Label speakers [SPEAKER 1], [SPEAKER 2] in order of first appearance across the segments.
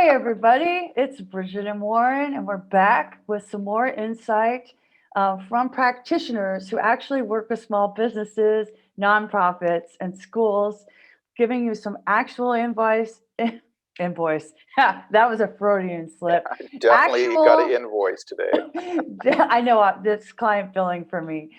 [SPEAKER 1] Hey, everybody, it's Bridget and Warren, and we're back with some more insight from practitioners who actually work with small businesses, nonprofits, and schools, giving you some actual invoice. Ha, that was a Freudian slip.
[SPEAKER 2] Definitely got an
[SPEAKER 1] Actual
[SPEAKER 2] invoice today.
[SPEAKER 1] I know this client billing for me.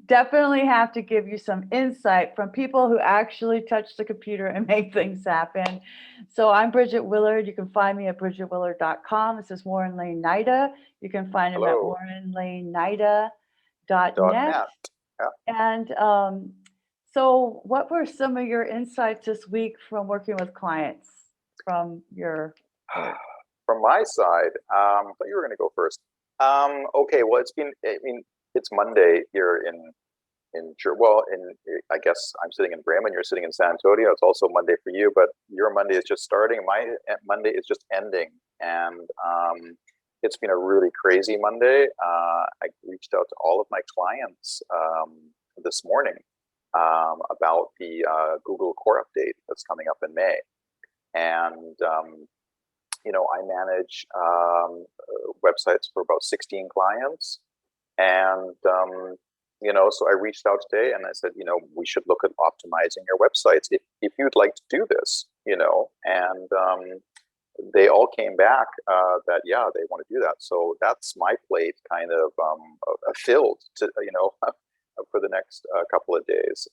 [SPEAKER 1] Definitely have to give you some insight from people who actually touch the computer and make things happen. So I'm Bridget Willard. You can find me at bridgetwillard.com. This is Warren laine-naida. You can find him at
[SPEAKER 2] Hello.
[SPEAKER 1] warrenlaine-naida.net.
[SPEAKER 2] .net. Yeah.
[SPEAKER 1] And so, what were some of your insights this week from working with clients from your work?
[SPEAKER 2] From my side, I thought you were going to go first. Okay, well, it's Monday here I guess I'm sitting in Bremen, you're sitting in San Antonio. It's also Monday for you, but your Monday is just starting. My Monday is just ending. And it's been a really crazy Monday. I reached out to all of my clients this morning about the Google Core update that's coming up in May. And I manage websites for about 16 clients. And, so I reached out today and I said, we should look at optimizing your websites if you'd like to do this, and they all came back that, yeah, they want to do that. So that's my plate kind of filled to, for the next couple of days.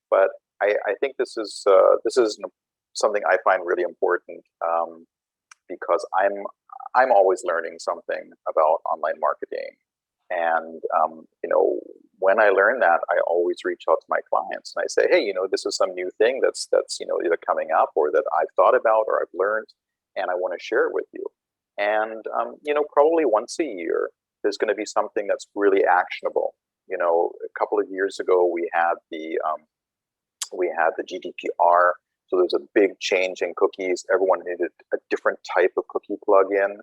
[SPEAKER 2] But I think this is something I find really important because I'm always learning something about online marketing. And, when I learn that, I always reach out to my clients and I say, hey, this is some new thing that's either coming up or that I've thought about or I've learned, and I want to share it with you. And, probably once a year, there's going to be something that's really actionable. A couple of years ago, we had the GDPR. So there's a big change in cookies. Everyone needed a different type of cookie plugin.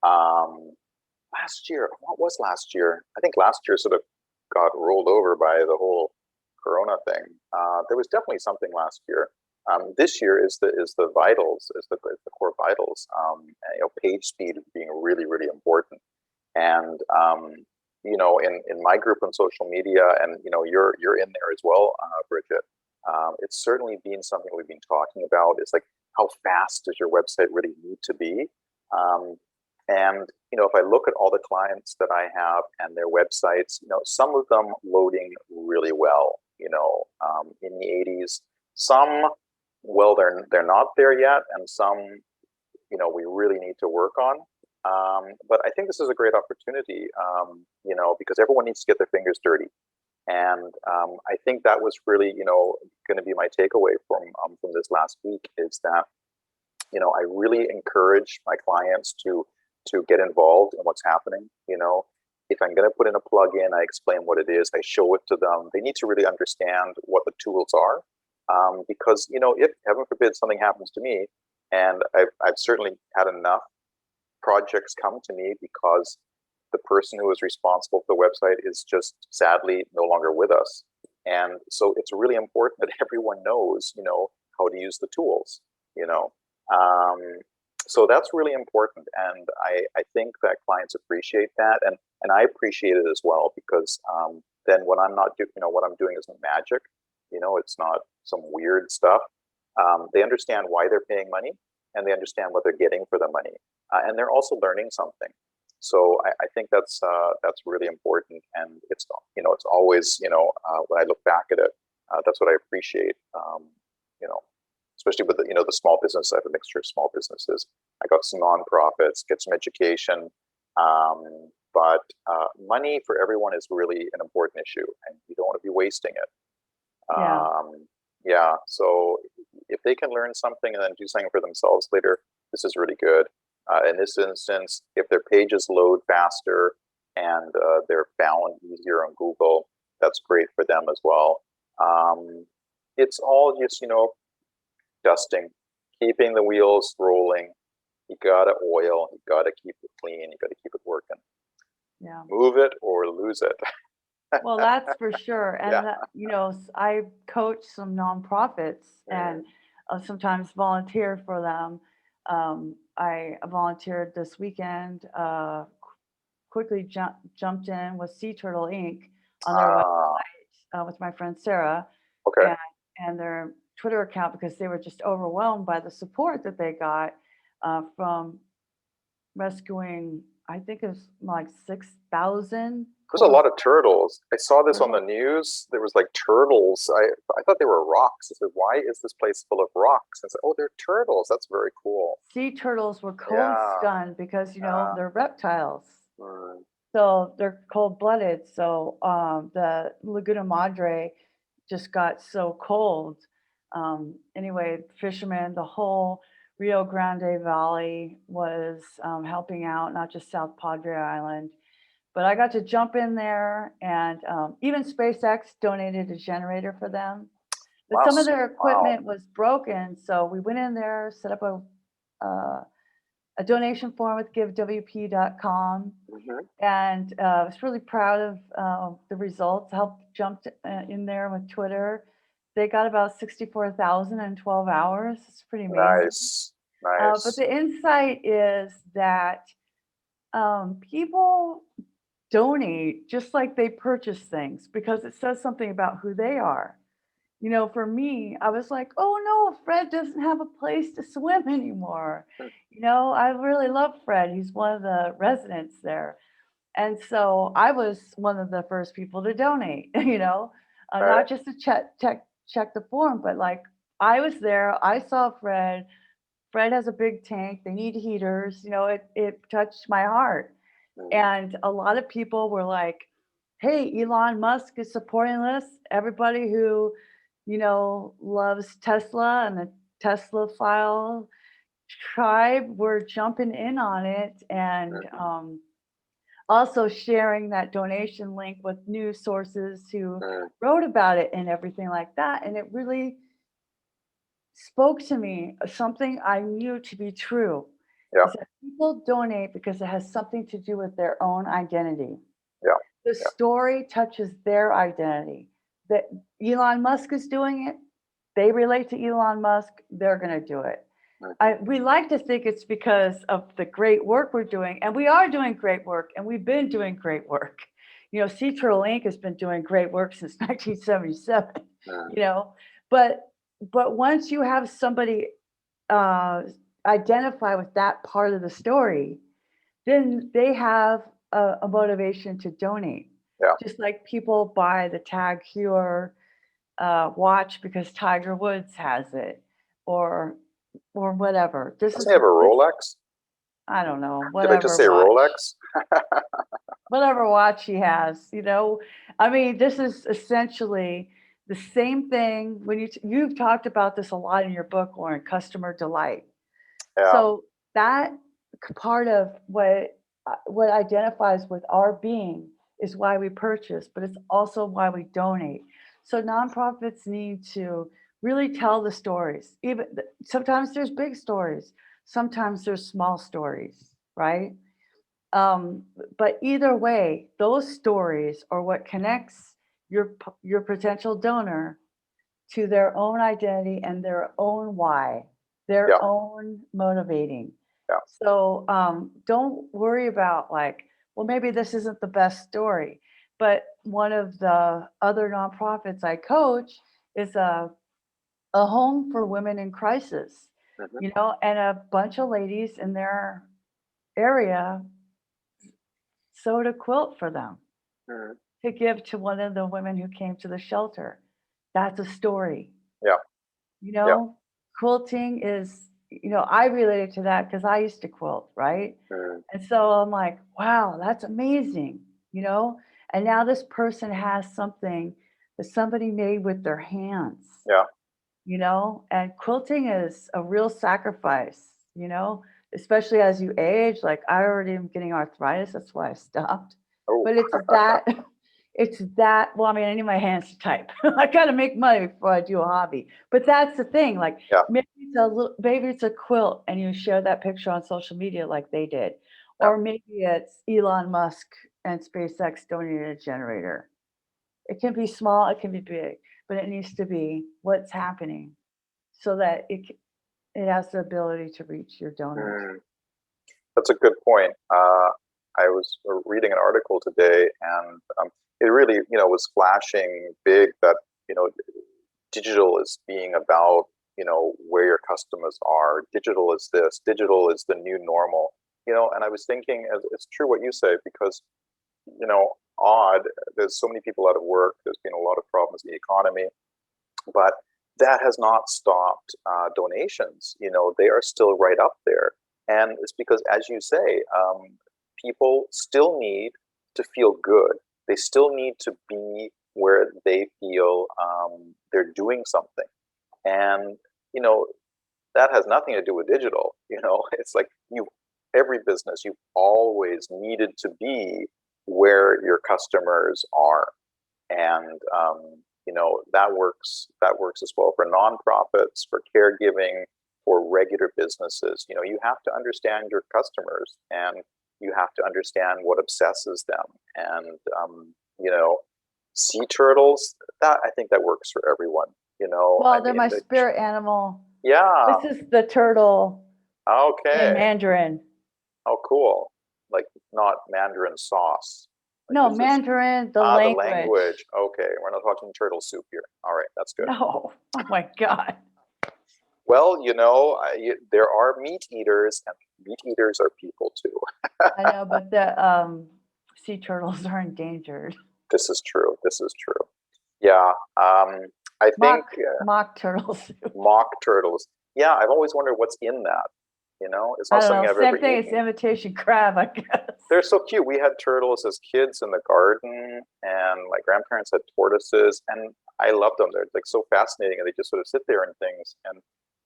[SPEAKER 2] Last year, what was last year? I think last year sort of got rolled over by the whole Corona thing. There was definitely something last year. This year is the vitals, is the core vitals. Page speed being really, really important. And in my group on social media, and you're in there as well, Bridget. It's certainly been something we've been talking about. It's like, how fast does your website really need to be? And if I look at all the clients that I have and their websites, some of them loading really well, in the 80s. Some, well, they're not there yet, and some, we really need to work on. But I think this is a great opportunity, because everyone needs to get their fingers dirty. And I think that was really, going to be my takeaway from this last week is that, I really encourage my clients to get involved in what's happening. If I'm going to put in a plugin, I explain what it is, I show it to them. They need to really understand what the tools are, because if heaven forbid something happens to me, and I've certainly had enough projects come to me because the person who is responsible for the website is just sadly no longer with us. And so it's really important that everyone knows, how to use the tools, so that's really important. And I think that clients appreciate that. And I appreciate it as well, because then when I'm not doing, what I'm doing isn't magic, it's not some weird stuff. They understand why they're paying money, and they understand what they're getting for the money. And they're also learning something. So I think that's really important, and it's always when I look back at it, that's what I appreciate. Especially with the small business. I have a mixture of small businesses. I got some nonprofits, get some education, but money for everyone is really an important issue, and you don't want to be wasting it.
[SPEAKER 1] Yeah.
[SPEAKER 2] Yeah. So if they can learn something and then do something for themselves later, this is really good. In this instance, if their pages load faster and they're found easier on Google, that's great for them as well. It's all just, dusting, keeping the wheels rolling. You gotta oil, you gotta keep it clean, you gotta keep it working.
[SPEAKER 1] Yeah.
[SPEAKER 2] Move it or lose it.
[SPEAKER 1] Well, that's for sure. And,
[SPEAKER 2] Yeah.
[SPEAKER 1] I coach some nonprofits
[SPEAKER 2] Mm.
[SPEAKER 1] and sometimes volunteer for them. I volunteered this weekend, quickly jumped in with Sea Turtle Inc. on their
[SPEAKER 2] Ah,
[SPEAKER 1] with my friend Sarah
[SPEAKER 2] okay.
[SPEAKER 1] and their Twitter account because they were just overwhelmed by the support that they got from rescuing. I think it was like 6,000
[SPEAKER 2] There's a
[SPEAKER 1] coral
[SPEAKER 2] lot of turtles. I saw this on the
[SPEAKER 1] turtles.
[SPEAKER 2] news. There was like turtles. I thought they were rocks. I said, why is this place full of rocks? I said, oh, they're turtles. That's very cold.
[SPEAKER 1] Sea turtles were cold
[SPEAKER 2] Yeah.
[SPEAKER 1] stunned because
[SPEAKER 2] Uh,
[SPEAKER 1] they're reptiles,
[SPEAKER 2] mm,
[SPEAKER 1] so they're cold blooded. So the Laguna Madre just got so cold. Anyway, fishermen, the whole Rio Grande Valley was helping out, not just South Padre Island. But I got to jump in there, and even SpaceX donated a generator for them. But
[SPEAKER 2] wow.
[SPEAKER 1] some of their
[SPEAKER 2] Wow.
[SPEAKER 1] equipment was broken, so we went in there, set up uh, a donation form with givewp.com,
[SPEAKER 2] Hmm.
[SPEAKER 1] and I was really proud of the results. Helped jumped in there with Twitter. They got about 64,000 in 12 hours. It's pretty amazing.
[SPEAKER 2] Nice.
[SPEAKER 1] But
[SPEAKER 2] Nice.
[SPEAKER 1] the insight is that people donate just like they purchase things because it says something about who they are. For me, I was like, oh no, Fred doesn't have a place to swim anymore. I really love Fred. He's one of the residents there. And so I was one of the first people to donate,
[SPEAKER 2] Right.
[SPEAKER 1] not just to check the form, but like I was there. I saw Fred. Fred has a big tank. They need heaters. It touched my heart.
[SPEAKER 2] Mm,
[SPEAKER 1] And a lot of people were like, hey, Elon Musk is supporting this. Everybody who, loves Tesla and the Tesla file tribe, we're jumping in on it. And
[SPEAKER 2] mhm,
[SPEAKER 1] also sharing that donation link with news sources who
[SPEAKER 2] mm,
[SPEAKER 1] wrote about it and everything like that. And it really spoke to me, something I knew to be true
[SPEAKER 2] yeah.
[SPEAKER 1] is that people donate because it has something to do with their own identity.
[SPEAKER 2] Yeah.
[SPEAKER 1] The
[SPEAKER 2] Yeah.
[SPEAKER 1] story touches their identity. That Elon Musk is doing it, they relate to Elon Musk, they're going to do it.
[SPEAKER 2] Mhm.
[SPEAKER 1] We like to think it's because of the great work we're doing, and we are doing great work, and we've been doing great work. Sea Turtle Inc. has been doing great work since 1977.
[SPEAKER 2] Mm,
[SPEAKER 1] You know, but once you have somebody uh, identify with that part of the story, then they have a motivation to donate.
[SPEAKER 2] yeah.
[SPEAKER 1] Just like people buy the Tag Heuer watch because Tiger Woods has it, or whatever. This
[SPEAKER 2] Doesn't he
[SPEAKER 1] is
[SPEAKER 2] have a Rolex?
[SPEAKER 1] I don't know,
[SPEAKER 2] Did I just
[SPEAKER 1] whatever
[SPEAKER 2] say
[SPEAKER 1] watch,
[SPEAKER 2] Rolex?
[SPEAKER 1] he has. I mean, this is essentially the same thing when you've talked about this a lot in your book, Lauren, customer delight.
[SPEAKER 2] Yeah.
[SPEAKER 1] So that part of what identifies with our being is why we purchase, but it's also why we donate. So nonprofits need to really tell the stories. Even sometimes there's big stories, sometimes there's small stories, right? Um, but either way, those stories are what connects your potential donor to their own identity and their own why, their
[SPEAKER 2] Yeah.
[SPEAKER 1] own motivating.
[SPEAKER 2] Yeah.
[SPEAKER 1] So don't worry about like, well, maybe this isn't the best story. But one of the other nonprofits I coach is a home for women in crisis,
[SPEAKER 2] Hmm.
[SPEAKER 1] and a bunch of ladies in their area sewed a quilt for them
[SPEAKER 2] Hmm.
[SPEAKER 1] to give to one of the women who came to the shelter. That's a story.
[SPEAKER 2] Yeah.
[SPEAKER 1] You
[SPEAKER 2] Yeah.
[SPEAKER 1] know, Quilting is, I related to that because I used to quilt, right?
[SPEAKER 2] Mm,
[SPEAKER 1] And so I'm like, wow, that's amazing, you know? And now this person has something that somebody made with their hands,
[SPEAKER 2] yeah.
[SPEAKER 1] and quilting is a real sacrifice, especially as you age. Like I already am getting arthritis, that's why I stopped.
[SPEAKER 2] Oh.
[SPEAKER 1] But it's that well, I mean, I need my hands to type. I gotta make money before I do a hobby. But that's the thing, like
[SPEAKER 2] Yeah.
[SPEAKER 1] maybe it's a quilt and you share that picture on social media like they did.
[SPEAKER 2] Yeah.
[SPEAKER 1] Or maybe it's Elon Musk and SpaceX donated a generator. It can be small, it can be big, but it needs to be what's happening so that it has the ability to reach your donors.
[SPEAKER 2] Mm, that's a good point. I was reading an article today, and it really, was flashing big that, digital is being about, where your customers are. Digital is this. Digital is the new normal. And I was thinking, it's true what you say, because, odd, there's so many people out of work. There's been a lot of problems in the economy, but that has not stopped donations. They are still right up there. And it's because, as you say, people still need to feel good. They still need to be where they feel they're doing something. And, that has nothing to do with digital. It's like every business, you've always needed to be where your customers are. And, that works as well for nonprofits, for caregiving, for regular businesses. You have to understand your customers, and you have to understand what obsesses them. And sea turtles, that I think that works for everyone.
[SPEAKER 1] Well, they're my spirit animal.
[SPEAKER 2] Yeah.
[SPEAKER 1] This is the turtle in
[SPEAKER 2] Okay.
[SPEAKER 1] Mandarin.
[SPEAKER 2] Oh, cool. Like not Mandarin sauce.
[SPEAKER 1] No, Mandarin, the
[SPEAKER 2] the
[SPEAKER 1] language.
[SPEAKER 2] language. Okay, we're not talking turtle soup here. All right, that's good.
[SPEAKER 1] No, oh my God.
[SPEAKER 2] Well, there are meat eaters, and meat eaters are people too.
[SPEAKER 1] I know, but the sea turtles are endangered.
[SPEAKER 2] This is true. Yeah, I think
[SPEAKER 1] mock turtles.
[SPEAKER 2] Mock turtles. Yeah, I've always wondered what's in that. It's not something I've ever eaten.
[SPEAKER 1] Same thing as imitation crab, I guess.
[SPEAKER 2] They're so cute. We had turtles as kids in the garden, and my grandparents had tortoises, and I loved them. They're like so fascinating, and they just sort of sit there and things. And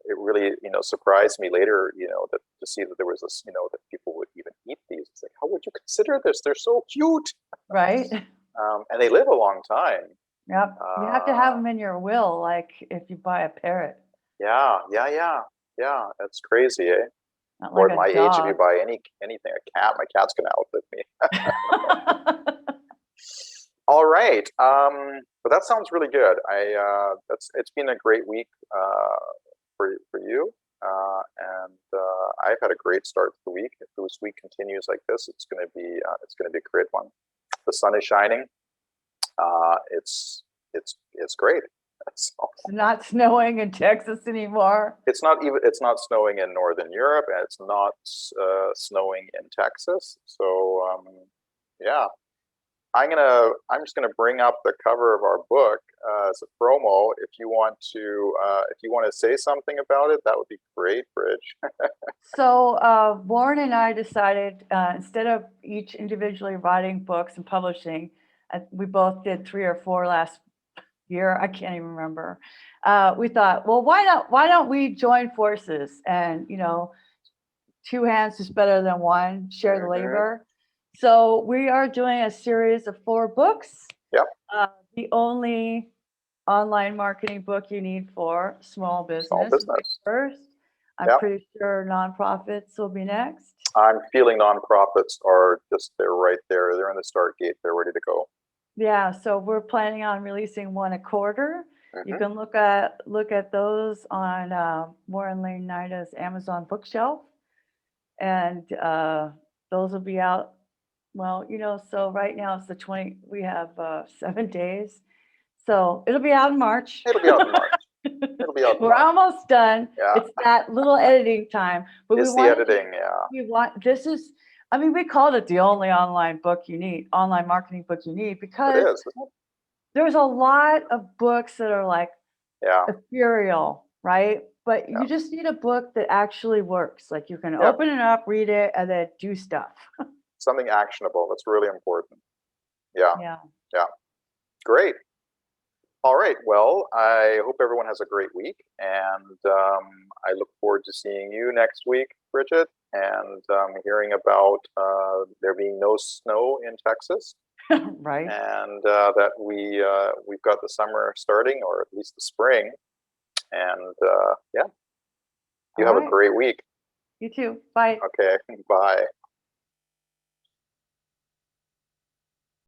[SPEAKER 2] it really, surprised me later, that to see that there was this, that people would even eat these. It's like, how would you consider this? They're so cute,
[SPEAKER 1] right?
[SPEAKER 2] And they live a long time.
[SPEAKER 1] Yep, you have to have them in your will, like if you buy a parrot.
[SPEAKER 2] Yeah. That's crazy, eh?
[SPEAKER 1] Not
[SPEAKER 2] Or
[SPEAKER 1] like
[SPEAKER 2] at my
[SPEAKER 1] dog.
[SPEAKER 2] age, if you buy anything, a cat, my cat's gonna outlive me. All right, but that sounds really good. It's been a great week for you, and I've had a great start to the week. If this week continues like this, it's gonna be a great one. The sun is shining. It's great.
[SPEAKER 1] It's not snowing in Texas anymore.
[SPEAKER 2] It's not snowing in Northern Europe, and it's not snowing in Texas. So yeah, I'm just gonna bring up the cover of our book as a promo. If you want to say something about it, that would be great, Bridge.
[SPEAKER 1] So Warren and I decided instead of each individually writing books and publishing, we both did 3 or 4 last year. I can't even remember. We thought, well, why don't we join forces? And 2 hands is better than one. Share the labor. So we are doing a series of 4 books.
[SPEAKER 2] Yep.
[SPEAKER 1] The only online marketing book you need for small business. First. I'm pretty sure nonprofits will be next.
[SPEAKER 2] I'm feeling nonprofits are they're right there. They're in the start gate. They're ready to go.
[SPEAKER 1] Yeah, so we're planning on releasing 1 a quarter. You can look at those on Warren laine-naida's Amazon bookshelf, and those will be out. Well, so right now it's the 20. We have 7 days, so it'll be out in March. We're almost done.
[SPEAKER 2] Yeah.
[SPEAKER 1] It's that little editing time, but
[SPEAKER 2] it's the editing.
[SPEAKER 1] We called it the only online marketing book you need, because there's a lot of books that are like ethereal, right? But you just need a book that actually works. Like you can open it up, read it, and then do stuff.
[SPEAKER 2] Something actionable. That's really important. Yeah. Great. All right. Well, I hope everyone has a great week, and I look forward to seeing you next week, Bridget, and hearing about there being no snow in Texas.
[SPEAKER 1] Right.
[SPEAKER 2] And that we've got the summer starting, or at least the spring. And you have a great week.
[SPEAKER 1] You too. Bye.
[SPEAKER 2] Okay. Bye.